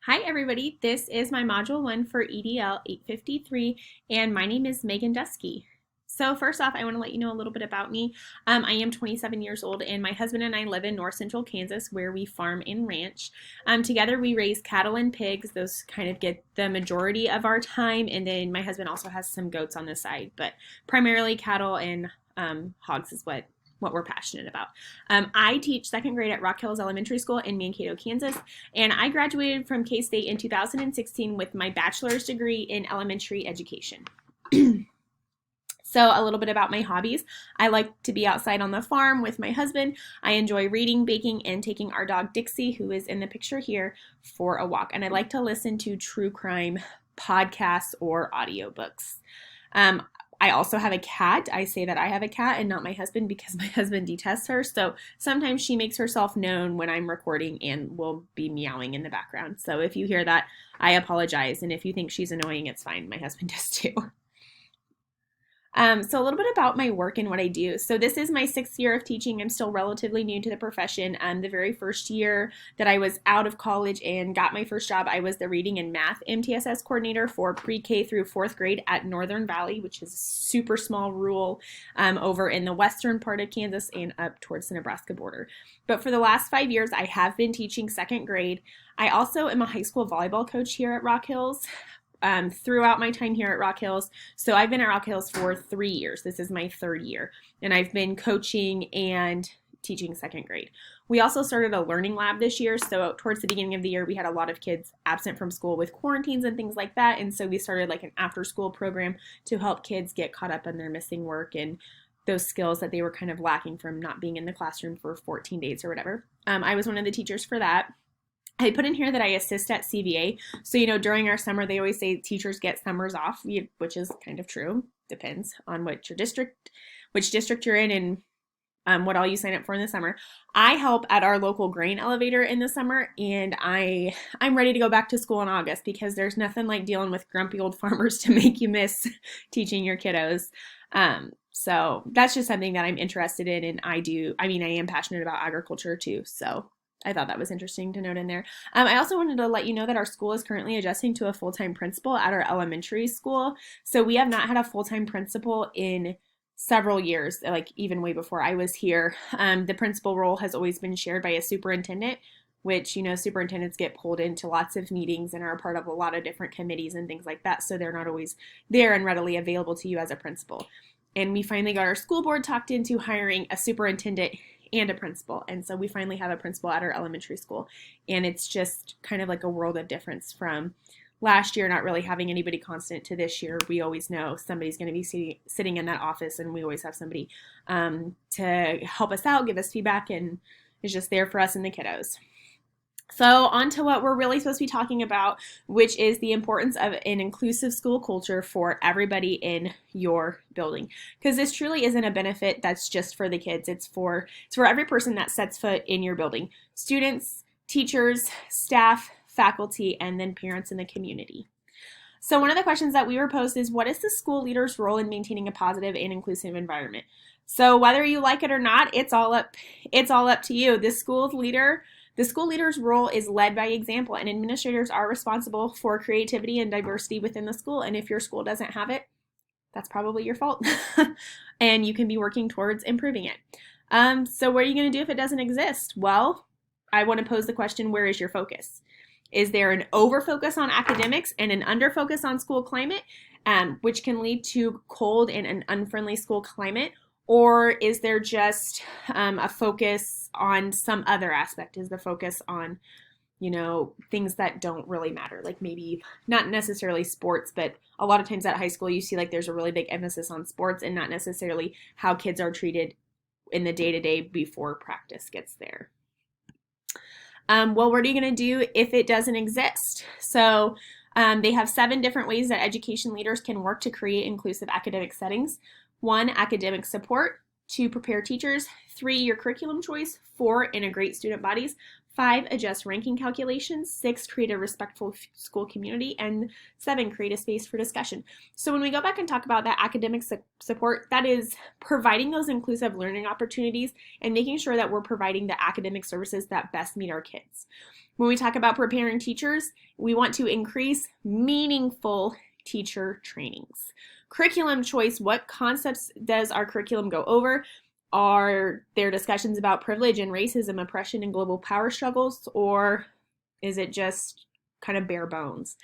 Hi everybody, this is my Module 1 for EDL 853 and my name is Megan Dusky. So first off, I want to let you know a little bit about me. I am 27 years old and my husband and I live in north central Kansas where we farm and ranch. Together we raise cattle and pigs. Those kind of get the majority of our time, and then my husband also has some goats on the side, but primarily cattle and hogs is what we're passionate about. I teach second grade at Rock Hills Elementary School in Mankato, Kansas, and I graduated from K-State in 2016 with my bachelor's degree in elementary education. So a little bit about my hobbies. I like to be outside on the farm with my husband. I enjoy reading, baking, and taking our dog Dixie, who is in the picture here, for a walk. And I like to listen to true crime podcasts or audiobooks. I also have a cat. I say that I have a cat and not my husband because my husband detests her. So sometimes she makes herself known when I'm recording and will be meowing in the background. So if you hear that, I apologize. And if you think she's annoying, it's fine. My husband does too. So a little bit about my work and what I do. So this is my 6th year of teaching. I'm still relatively new to the profession. The very first year that I was out of college and got my first job, I was the reading and math MTSS coordinator for pre-K through 4th grade at Northern Valley, which is a super small rural over in the western part of Kansas and up towards the Nebraska border. But for the last 5 years, I have been teaching 2nd grade. I also am a high school volleyball coach here at Rock Hills. Throughout my time here at Rock Hills. So I've been at Rock Hills for 3 years. This is my 3rd year. And I've been coaching and teaching 2nd grade. We also started a learning lab this year. So towards the beginning of the year, we had a lot of kids absent from school with quarantines and things like that. And so we started like an after school program to help kids get caught up on their missing work and those skills that they were kind of lacking from not being in the classroom for 14 days or whatever. I was one of the teachers for that. I put in here that I assist at CVA. So, during our summer, they always say teachers get summers off, which is kind of true. Depends on which district you're in and what all you sign up for in the summer. I help at our local grain elevator in the summer, and I'm ready to go back to school in August because there's nothing like dealing with grumpy old farmers to make you miss teaching your kiddos. So that's just something that I'm interested in, and I am passionate about agriculture too, so I thought that was interesting to note in there. I also wanted to let you know that our school is currently adjusting to a full-time principal at our elementary school. So we have not had a full-time principal in several years, like even way before I was here. The principal role has always been shared by a superintendent, which, superintendents get pulled into lots of meetings and are a part of a lot of different committees and things like that. So they're not always there and readily available to you as a principal. And we finally got our school board talked into hiring a superintendent and a principal. And so we finally have a principal at our elementary school. And it's just kind of like a world of difference from last year not really having anybody constant to this year. We always know somebody's going to be sitting in that office, and we always have somebody to help us out, give us feedback, and is just there for us and the kiddos. So on to what we're really supposed to be talking about, which is the importance of an inclusive school culture for everybody in your building. Because this truly isn't a benefit that's just for the kids. It's for every person that sets foot in your building. Students, teachers, staff, faculty, and then parents in the community. So one of the questions that we were posed is, what is the school leader's role in maintaining a positive and inclusive environment? So whether you like it or not, it's all up to you. The school leader's role is led by example, and administrators are responsible for creativity and diversity within the school. And if your school doesn't have it, that's probably your fault. And you can be working towards improving it. So what are you going to do if it doesn't exist? Well, I want to pose the question, where is your focus? Is there an over-focus on academics and an under-focus on school climate, which can lead to cold and an unfriendly school climate? Or is there just a focus on some other aspect? Is the focus on, things that don't really matter? Like maybe not necessarily sports, but a lot of times at high school you see like there's a really big emphasis on sports and not necessarily how kids are treated in the day-to-day before practice gets there. Well, what are you going to do if it doesn't exist? So they have 7 different ways that education leaders can work to create inclusive academic settings. 1, academic support. 2, prepare teachers. 3, your curriculum choice. 4, integrate student bodies. 5, adjust ranking calculations. 6, create a respectful school community. And 7, create a space for discussion. So when we go back and talk about that academic support, that is providing those inclusive learning opportunities and making sure that we're providing the academic services that best meet our kids. When we talk about preparing teachers, we want to increase meaningful teacher trainings. Curriculum choice, what concepts does our curriculum go over? Are there discussions about privilege and racism, oppression, and global power struggles, or is it just kind of bare bones?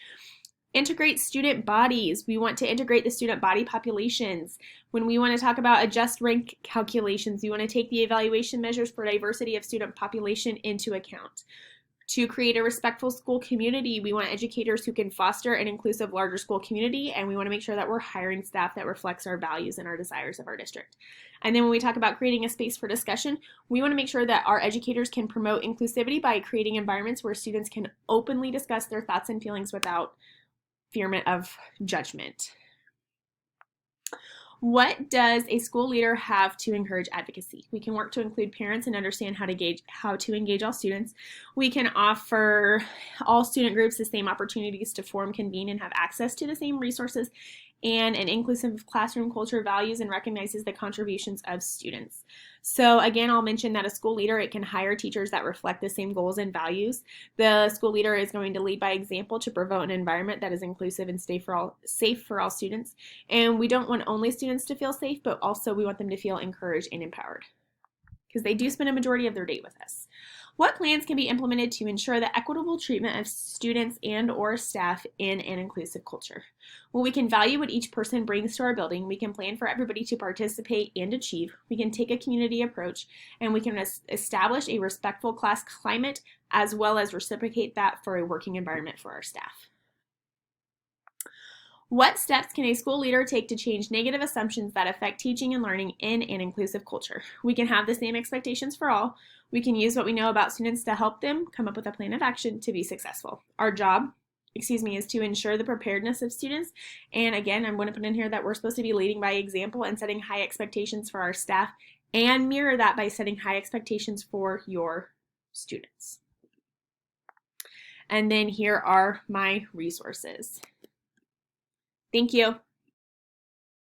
Integrate student bodies. We want to integrate the student body populations. When we want to talk about adjust rank calculations, we want to take the evaluation measures for diversity of student population into account. To create a respectful school community, we want educators who can foster an inclusive larger school community, and we want to make sure that we're hiring staff that reflects our values and our desires of our district. And then when we talk about creating a space for discussion, we want to make sure that our educators can promote inclusivity by creating environments where students can openly discuss their thoughts and feelings without fear of judgment. What does a school leader have to encourage advocacy? We can work to include parents and understand how to engage all students. We can offer all student groups the same opportunities to form, convene, and have access to the same resources, and an inclusive classroom culture values and recognizes the contributions of students. So again, I'll mention that a school leader, it can hire teachers that reflect the same goals and values. The school leader is going to lead by example to promote an environment that is inclusive and safe for all students. And we don't want only students to feel safe, but also we want them to feel encouraged and empowered, because they do spend a majority of their day with us. What plans can be implemented to ensure the equitable treatment of students and or staff in an inclusive culture? Well, we can value what each person brings to our building. We can plan for everybody to participate and achieve. We can take a community approach, and we can establish a respectful class climate as well as reciprocate that for a working environment for our staff. What steps can a school leader take to change negative assumptions that affect teaching and learning in an inclusive culture? We can have the same expectations for all. We can use what we know about students to help them come up with a plan of action to be successful. Our job, is to ensure the preparedness of students. And again, I'm going to put in here that we're supposed to be leading by example and setting high expectations for our staff, and mirror that by setting high expectations for your students. And then here are my resources. Thank you.